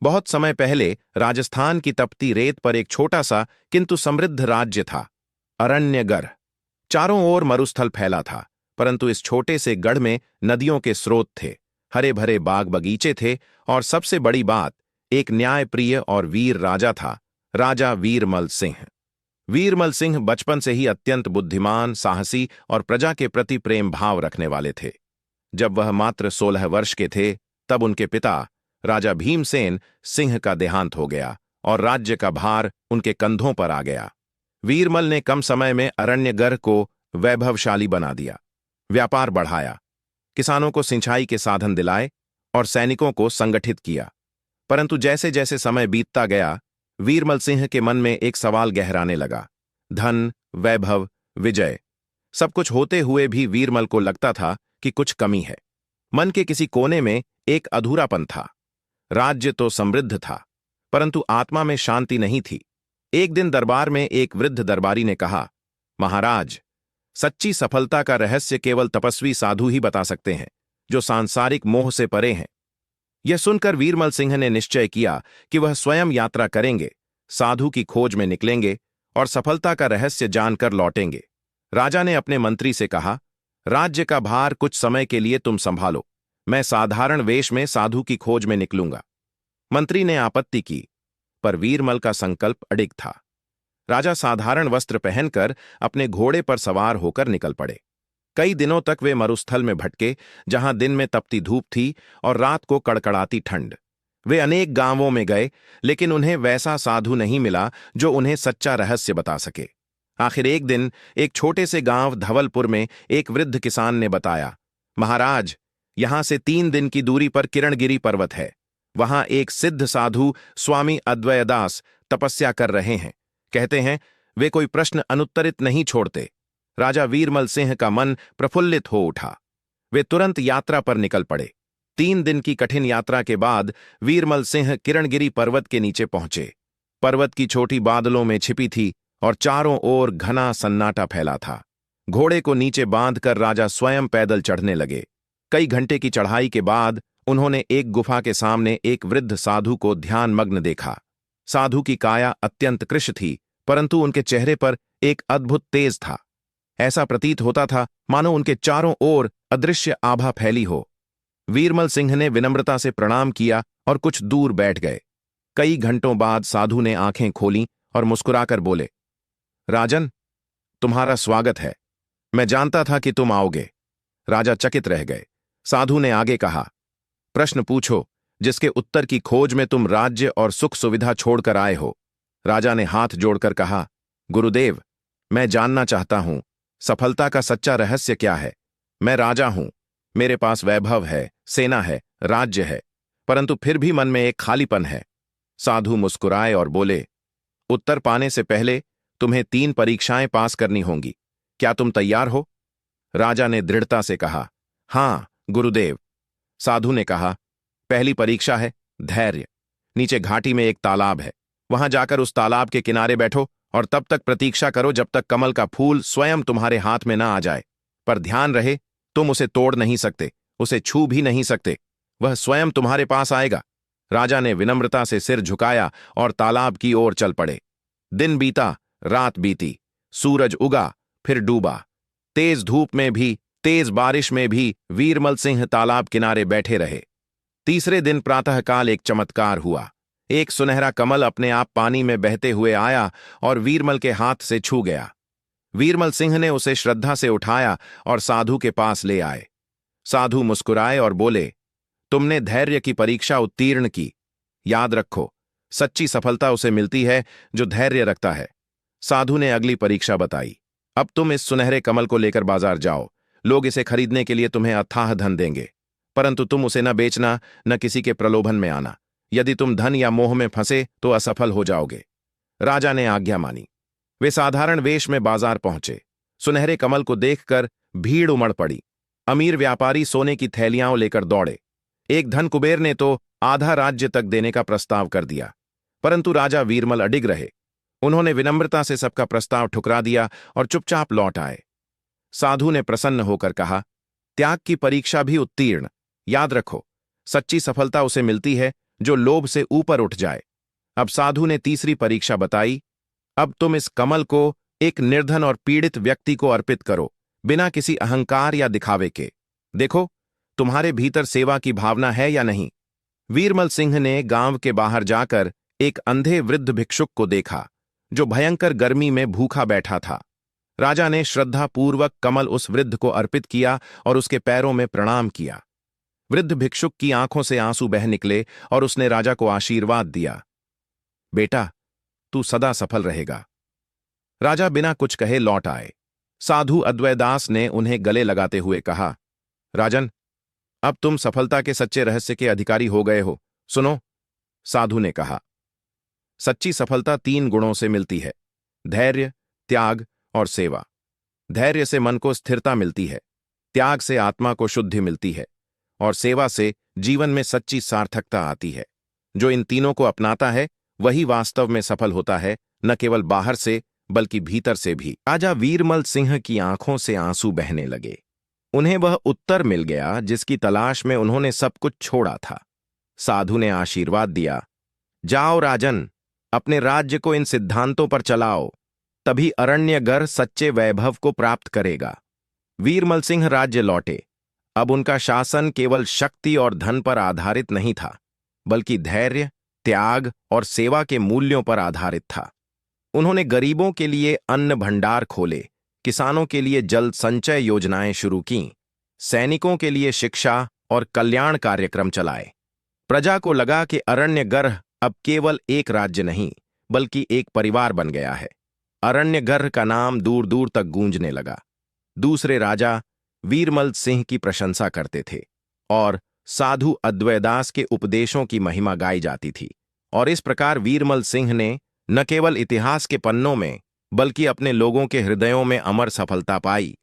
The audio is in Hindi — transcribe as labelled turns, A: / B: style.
A: बहुत समय पहले राजस्थान की तपती रेत पर एक छोटा सा किंतु समृद्ध राज्य था, अरण्यगढ़। चारों ओर मरुस्थल फैला था, परंतु इस छोटे से गढ़ में नदियों के स्रोत थे, हरे भरे बाग बगीचे थे, और सबसे बड़ी बात, एक न्यायप्रिय और वीर राजा था, राजा वीरमल सिंह। वीरमल सिंह बचपन से ही अत्यंत बुद्धिमान, साहसी और प्रजा के प्रति प्रेम भाव रखने वाले थे। जब वह मात्र 16 वर्ष के थे, तब उनके पिता राजा भीमसेन सिंह का देहांत हो गया और राज्य का भार उनके कंधों पर आ गया। वीरमल ने कम समय में अरण्यगढ़ को वैभवशाली बना दिया, व्यापार बढ़ाया, किसानों को सिंचाई के साधन दिलाए और सैनिकों को संगठित किया। परंतु जैसे जैसे समय बीतता गया, वीरमल सिंह के मन में एक सवाल गहराने लगा। धन, वैभव, विजय, सब कुछ होते हुए भी वीरमल को लगता था कि कुछ कमी है। मन के किसी कोने में एक अधूरापन था। राज्य तो समृद्ध था, परंतु आत्मा में शांति नहीं थी। एक दिन दरबार में एक वृद्ध दरबारी ने कहा, महाराज, सच्ची सफलता का रहस्य केवल तपस्वी साधु ही बता सकते हैं, जो सांसारिक मोह से परे हैं। यह सुनकर वीरमल सिंह ने निश्चय किया कि वह स्वयं यात्रा करेंगे, साधु की खोज में निकलेंगे और सफलता का रहस्य जानकर लौटेंगे। राजा ने अपने मंत्री से कहा, राज्य का भार कुछ समय के लिए तुम संभालो, मैं साधारण वेश में साधु की खोज में निकलूंगा। मंत्री ने आपत्ति की, पर वीरमल का संकल्प अडिग था। राजा साधारण वस्त्र पहनकर अपने घोड़े पर सवार होकर निकल पड़े। कई दिनों तक वे मरुस्थल में भटके, जहां दिन में तपती धूप थी और रात को कड़कड़ाती ठंड। वे अनेक गांवों में गए, लेकिन उन्हें वैसा साधु नहीं मिला जो उन्हें सच्चा रहस्य बता सके। आखिर एक दिन एक छोटे से गांव धवलपुर में एक वृद्ध किसान ने बताया, महाराज, यहां से 3 दिन की दूरी पर किरणगिरी पर्वत है। वहां एक सिद्ध साधु स्वामी अद्वैदास तपस्या कर रहे हैं। कहते हैं वे कोई प्रश्न अनुत्तरित नहीं छोड़ते। राजा वीरमल सिंह का मन प्रफुल्लित हो उठा। वे तुरंत यात्रा पर निकल पड़े। 3 दिन की कठिन यात्रा के बाद वीरमल सिंह किरणगिरी पर्वत के नीचे पहुंचे। पर्वत की चोटी बादलों में छिपी थी और चारों ओर घना सन्नाटा फैला था। घोड़े को नीचे बांधकर राजा स्वयं पैदल चढ़ने लगे। कई घंटे की चढ़ाई के बाद उन्होंने एक गुफा के सामने एक वृद्ध साधु को ध्यानमग्न देखा। साधु की काया अत्यंत कृश थी, परंतु उनके चेहरे पर एक अद्भुत तेज था। ऐसा प्रतीत होता था मानो उनके चारों ओर अदृश्य आभा फैली हो। वीरमल सिंह ने विनम्रता से प्रणाम किया और कुछ दूर बैठ गए। कई घंटों बाद साधु ने आंखें खोलीं और मुस्कुराकर बोले, राजन, तुम्हारा स्वागत है। मैं जानता था कि तुम आओगे। राजा चकित रह गए। साधु ने आगे कहा, प्रश्न पूछो जिसके उत्तर की खोज में तुम राज्य और सुख सुविधा छोड़कर आए हो। राजा ने हाथ जोड़कर कहा, गुरुदेव, मैं जानना चाहता हूं, सफलता का सच्चा रहस्य क्या है। मैं राजा हूं, मेरे पास वैभव है, सेना है, राज्य है, परंतु फिर भी मन में एक खालीपन है। साधु मुस्कुराए और बोले, उत्तर पाने से पहले तुम्हें 3 परीक्षाएं पास करनी होंगी। क्या तुम तैयार हो? राजा ने दृढ़ता से कहा, हां गुरुदेव। साधु ने कहा, पहली परीक्षा है धैर्य। नीचे घाटी में एक तालाब है, वहां जाकर उस तालाब के किनारे बैठो और तब तक प्रतीक्षा करो जब तक कमल का फूल स्वयं तुम्हारे हाथ में ना आ जाए। पर ध्यान रहे, तुम उसे तोड़ नहीं सकते, उसे छू भी नहीं सकते, वह स्वयं तुम्हारे पास आएगा। राजा ने विनम्रता से सिर झुकाया और तालाब की ओर चल पड़े। दिन बीता, रात बीती, सूरज उगा फिर डूबा। तेज धूप में भी, तेज बारिश में भी वीरमल सिंह तालाब किनारे बैठे रहे। तीसरे दिन प्रातःकाल एक चमत्कार हुआ। एक सुनहरा कमल अपने आप पानी में बहते हुए आया और वीरमल के हाथ से छू गया। वीरमल सिंह ने उसे श्रद्धा से उठाया और साधु के पास ले आए। साधु मुस्कुराए और बोले, तुमने धैर्य की परीक्षा उत्तीर्ण की। याद रखो, सच्ची सफलता उसे मिलती है जो धैर्य रखता है। साधु ने अगली परीक्षा बताई, अब तुम इस सुनहरे कमल को लेकर बाजार जाओ। लोग इसे खरीदने के लिए तुम्हें अथाह धन देंगे, परंतु तुम उसे न बेचना, न किसी के प्रलोभन में आना। यदि तुम धन या मोह में फंसे तो असफल हो जाओगे। राजा ने आज्ञा मानी। वे साधारण वेश में बाजार पहुंचे। सुनहरे कमल को देखकर भीड़ उमड़ पड़ी। अमीर व्यापारी सोने की थैलियां लेकर दौड़े। एक धन कुबेर ने तो आधा राज्य तक देने का प्रस्ताव कर दिया, परंतु राजा वीरमल अडिग रहे। उन्होंने विनम्रता से सबका प्रस्ताव ठुकरा दिया और चुपचाप लौट आए। साधु ने प्रसन्न होकर कहा, त्याग की परीक्षा भी उत्तीर्ण। याद रखो, सच्ची सफलता उसे मिलती है जो लोभ से ऊपर उठ जाए। अब साधु ने तीसरी परीक्षा बताई। अब तुम इस कमल को एक निर्धन और पीड़ित व्यक्ति को अर्पित करो, बिना किसी अहंकार या दिखावे के। देखो, तुम्हारे भीतर सेवा की भावना है या नहीं। वीरमल सिंह ने गांव के बाहर जाकर एक अंधे वृद्ध भिक्षुक को देखा, जो भयंकर गर्मी में भूखा बैठा था। राजा ने श्रद्धापूर्वक कमल उस वृद्ध को अर्पित किया और उसके पैरों में प्रणाम किया। वृद्ध भिक्षुक की आंखों से आंसू बह निकले और उसने राजा को आशीर्वाद दिया। बेटा, तू सदा सफल रहेगा। राजा बिना कुछ कहे लौट आए। साधु अद्वैदास ने उन्हें गले लगाते हुए कहा, राजन, अब तुम सफलता के सच्चे रहस्य के अधिकारी हो गए हो। सुनो, साधु ने कहा, सच्ची सफलता 3 गुणों से मिलती है: धैर्य, त्याग और सेवा। धैर्य से मन को स्थिरता मिलती है, त्याग से आत्मा को शुद्धि मिलती है और सेवा से जीवन में सच्ची सार्थकता आती है। जो इन तीनों को अपनाता है वही वास्तव में सफल होता है, न केवल बाहर से बल्कि भीतर से भी। राजा वीरमल सिंह की आंखों से आंसू बहने लगे। उन्हें वह उत्तर मिल गया जिसकी तलाश में उन्होंने सब कुछ छोड़ा था। साधु ने आशीर्वाद दिया, जाओ राजन, अपने राज्य को इन सिद्धांतों पर चलाओ, तभी अरण्यगर सच्चे वैभव को प्राप्त करेगा। वीरमल सिंह राज्य लौटे। अब उनका शासन केवल शक्ति और धन पर आधारित नहीं था, बल्कि धैर्य, त्याग और सेवा के मूल्यों पर आधारित था। उन्होंने गरीबों के लिए अन्न भंडार खोले, किसानों के लिए जल संचय योजनाएं शुरू कीं, सैनिकों के लिए शिक्षा और कल्याण कार्यक्रम चलाए। प्रजा को लगा कि अरण्यगर्ह अब केवल एक राज्य नहीं, बल्कि एक परिवार बन गया है। अरण्यगर्ह का नाम दूर दूर तक गूंजने लगा। दूसरे राजा वीरमल सिंह की प्रशंसा करते थे और साधु अद्वैदास के उपदेशों की महिमा गाई जाती थी। और इस प्रकार वीरमल सिंह ने न केवल इतिहास के पन्नों में बल्कि अपने लोगों के हृदयों में अमर सफलता पाई।